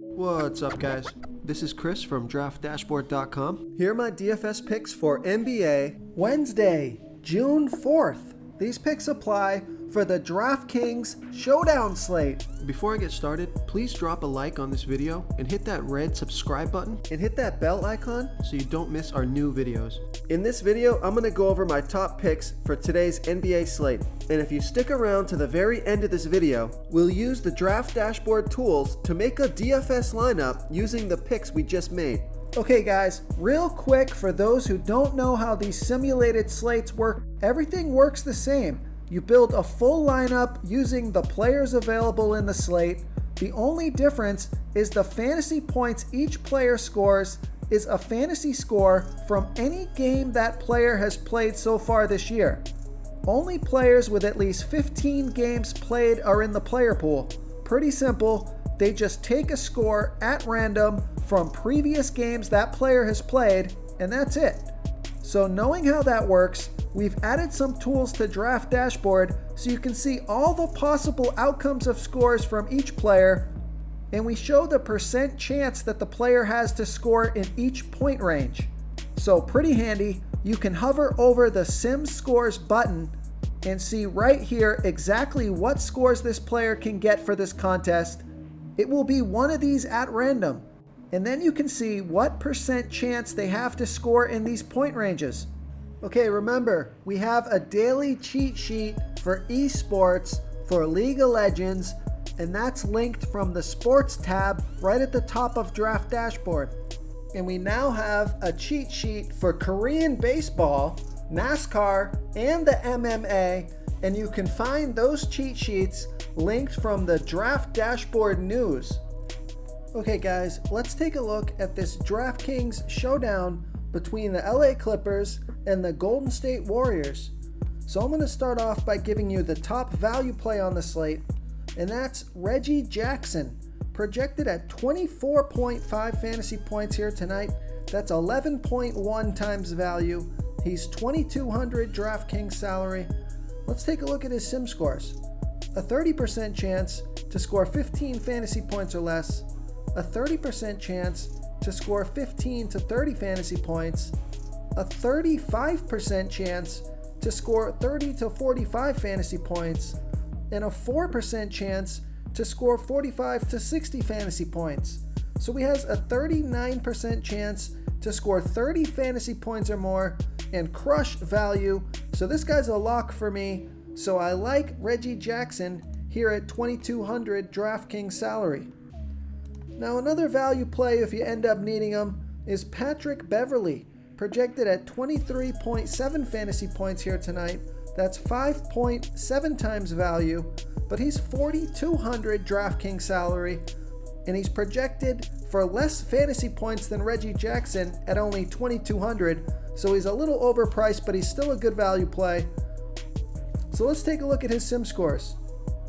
What's up, guys? This is Chris from DraftDashboard.com. Here are my DFS picks for NBA Wednesday, June 4th. These picks apply for the DraftKings Showdown slate. Before I get started, please drop a like on this video and hit that red subscribe button and hit that bell icon so you don't miss our new videos. In this video, I'm going to go over my top picks for today's NBA slate. And if you stick around to the very end of this video, we'll use the Draft Dashboard tools to make a DFS lineup using the picks we just made. Okay guys, real quick for those who don't know how these simulated slates work, everything works the same. You build a full lineup using the players available in the slate. The only difference is the fantasy points each player scores is a fantasy score from any game that player has played so far this year. Only players with at least 15 games played are in the player pool. Pretty simple. They just take a score at random from previous games that player has played, and that's it. So knowing how that works, we've added some tools to Draft Dashboard so you can see all the possible outcomes of scores from each player, and we show the percent chance that the player has to score in each point range. So pretty handy. You can hover over the Sim Scores button and see right here exactly what scores this player can get for this contest. It will be one of these at random, and then you can see what percent chance they have to score in these point ranges. Okay, remember, we have a daily cheat sheet for esports for League of Legends, and that's linked from the Sports tab right at the top of Draft Dashboard. And we now have a cheat sheet for Korean baseball, NASCAR, and the MMA, and you can find those cheat sheets linked from the Draft Dashboard news. Okay guys, let's take a look at this DraftKings showdown between the LA Clippers and the Golden State Warriors. So I'm going to start off by giving you the top value play on the slate, and that's Reggie Jackson, projected at 24.5 fantasy points here tonight. That's 11.1 times value. He's 2,200 DraftKings salary. Let's take a look at his sim scores. A 30% chance to score 15 fantasy points or less, a 30% chance to score 15 to 30 fantasy points, a 35% chance to score 30 to 45 fantasy points, and a 4% chance to score 45 to 60 fantasy points. So he has a 39% chance to score 30 fantasy points or more and crush value. So this guy's a lock for me. So I like Reggie Jackson here at 2,200 DraftKings salary. Now another value play if you end up needing him is Patrick Beverley, projected at 23.7 fantasy points here tonight. That's 5.7 times value, but he's 4,200 DraftKings salary, and he's projected for less fantasy points than Reggie Jackson at only 2,200, so he's a little overpriced, but he's still a good value play. So let's take a look at his sim scores.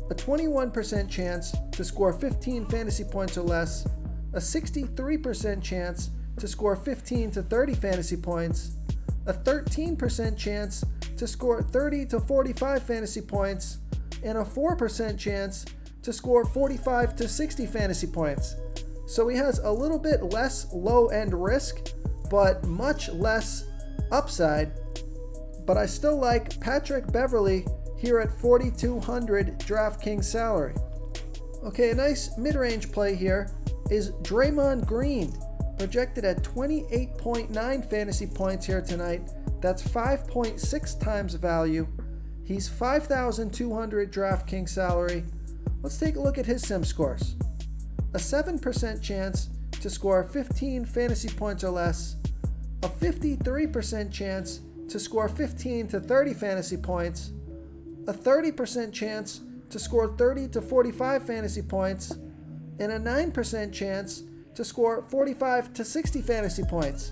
A 21% chance to score 15 fantasy points or less, a 63% chance to score 15 to 30 fantasy points, a 13% chance to score 30 to 45 fantasy points, and a 4% chance to score 45 to 60 fantasy points. So he has a little bit less low-end risk, but much less upside. But I still like Patrick Beverley here at 4,200 DraftKings salary. Okay, a nice mid-range play here is Draymond Green, projected at 28.9 fantasy points here tonight. That's 5.6 times value. He's 5,200 DraftKings salary. Let's take a look at his sim scores. A 7% chance to score 15 fantasy points or less, a 53% chance to score 15 to 30 fantasy points, a 30% chance to score 30 to 45 fantasy points, and a 9% chance to score 45 to 60 fantasy points.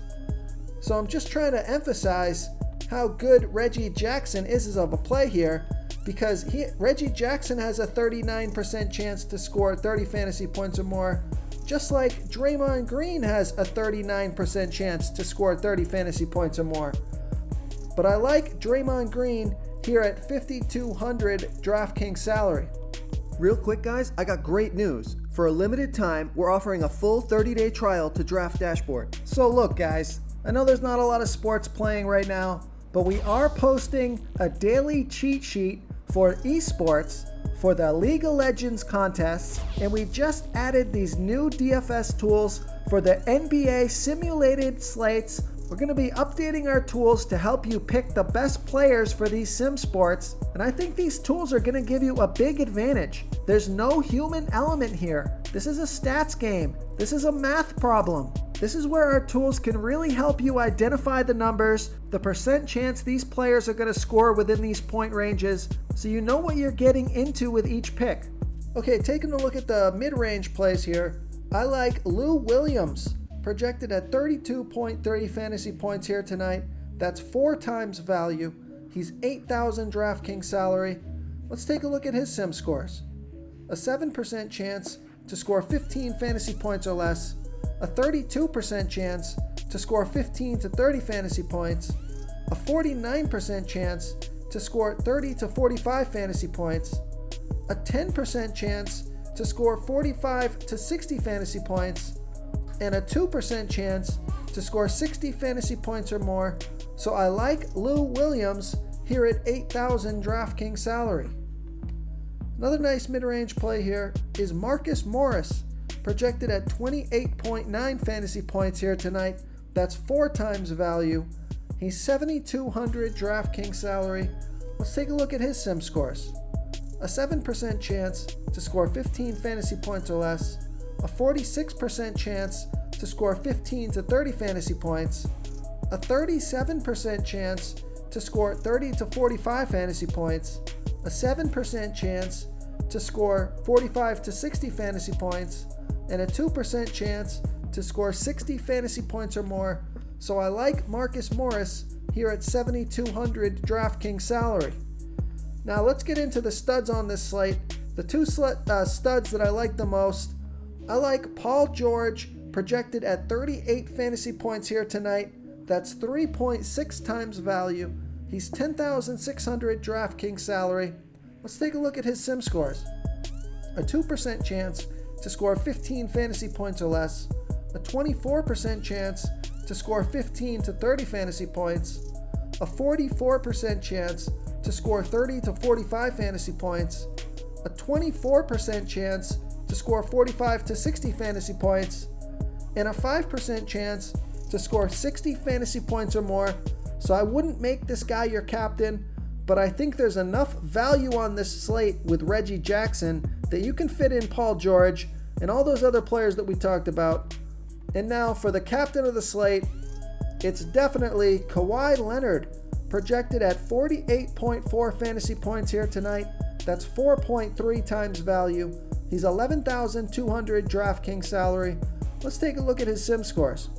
So I'm just trying to emphasize how good Reggie Jackson is of a play here, because Reggie Jackson has a 39% chance to score 30 fantasy points or more, just like Draymond Green has a 39% chance to score 30 fantasy points or more. But I like Draymond Green here at 5,200 DraftKings salary. Real quick guys, I got great news. For a limited time, we're offering a full 30-day trial to Draft Dashboard. So look guys, I know there's not a lot of sports playing right now, but we are posting a daily cheat sheet for esports for the League of Legends contests, and we just added these new DFS tools for the NBA simulated slates. We're going to be updating our tools to help you pick the best players for these sim sports, and I think these tools are going to give you a big advantage. There's no human element here. This is a stats game. This is a math problem. This is where our tools can really help you identify the numbers, the percent chance these players are going to score within these point ranges, so you know what you're getting into with each pick. Okay, taking a look at the mid-range plays here, I like Lou Williams, projected at 32.30 fantasy points here tonight. That's 4 times value. He's 8,000 DraftKings salary. Let's take a look at his sim scores. A 7% chance to score 15 fantasy points or less. A 32% chance to score 15 to 30 fantasy points. A 49% chance to score 30 to 45 fantasy points. A 10% chance to score 45 to 60 fantasy points. And a 2% chance to score 60 fantasy points or more. So I like Lou Williams here at 8,000 DraftKings salary. Another nice mid-range play here is Marcus Morris, projected at 28.9 fantasy points here tonight. That's 4 times value. He's 7,200 DraftKings salary. Let's take a look at his sim scores. A 7% chance to score 15 fantasy points or less. A 46% chance to score 15 to 30 fantasy points. A 37% chance to score 30 to 45 fantasy points. A 7% chance to score 45 to 60 fantasy points. And a 2% chance to score 60 fantasy points or more. So I like Marcus Morris here at 7,200 DraftKings salary. Now let's get into the studs on this slate. The two studs that I like the most, I like Paul George, projected at 38 fantasy points here tonight. That's 3.6 times value. He's 10,600 DraftKings salary. Let's take a look at his sim scores. A 2% chance to score 15 fantasy points or less. A 24% chance to score 15 to 30 fantasy points. A 44% chance to score 30 to 45 fantasy points. A 24% chance to score 45 to 60 fantasy points. And a 5% chance to score 60 fantasy points or more. So I wouldn't make this guy your captain, but I think there's enough value on this slate with Reggie Jackson that you can fit in Paul George and all those other players that we talked about. And now for the captain of the slate, it's definitely Kawhi Leonard, projected at 48.4 fantasy points here tonight. That's 4.3 times value. He's 11,200 DraftKings salary. Let's take a look at his sim scores.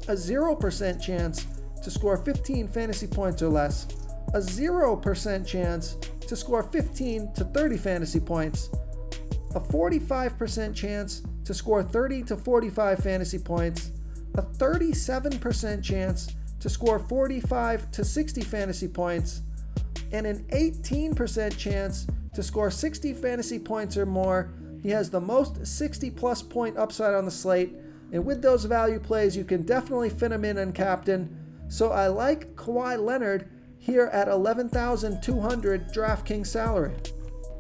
A 0% chance to score 15 fantasy points or less. A 0% chance to score 15 to 30 fantasy points. A 45% chance to score 30 to 45 fantasy points. A 37% chance to score 45 to 60 fantasy points. And an 18% chance to score 60 fantasy points or more. He has the most 60 plus point upside on the slate, and with those value plays you can definitely fit him in captain. So I like Kawhi Leonard here at 11,200 DraftKings salary.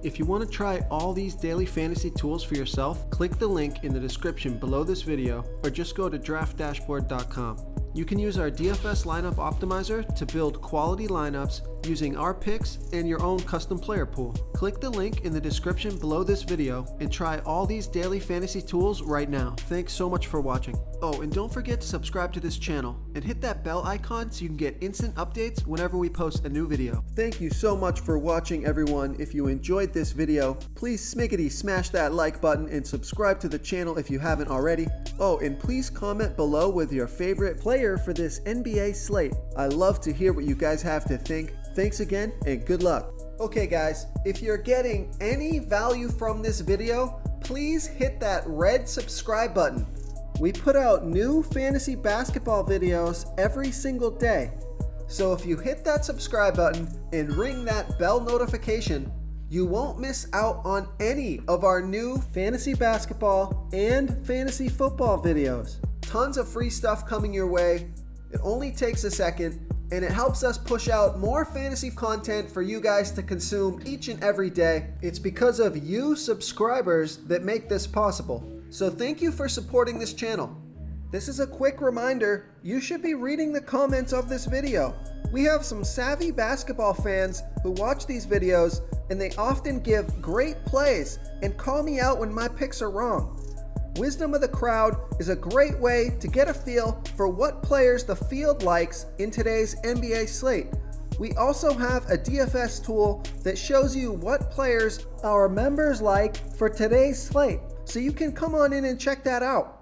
If you want to try all these daily fantasy tools for yourself, click the link in the description below this video or just go to draftdashboard.com. You can use our DFS lineup optimizer to build quality lineups using our picks and your own custom player pool. Click the link in the description below this video and try all these daily fantasy tools right now. Thanks so much for watching. Oh, and don't forget to subscribe to this channel and hit that bell icon so you can get instant updates whenever we post a new video. Thank you so much for watching, everyone. If you enjoyed this video, please smiggity smash that like button and subscribe to the channel if you haven't already. Oh, and please comment below with your favorite player for this NBA slate. I love to hear what you guys have to think. Thanks again and good luck. Okay guys, if you're getting any value from this video, please hit that red subscribe button. We put out new fantasy basketball videos every single day. So if you hit that subscribe button and ring that bell notification, you won't miss out on any of our new fantasy basketball and fantasy football videos. Tons of free stuff coming your way. It only takes a second, and it helps us push out more fantasy content for you guys to consume each and every day. It's because of you subscribers that make this possible. So thank you for supporting this channel. This is a quick reminder, you should be reading the comments of this video. We have some savvy basketball fans who watch these videos, and they often give great plays and call me out when my picks are wrong. Wisdom of the crowd is a great way to get a feel for what players the field likes in today's NBA slate. We also have a DFS tool that shows you what players our members like for today's slate, so you can come on in and check that out.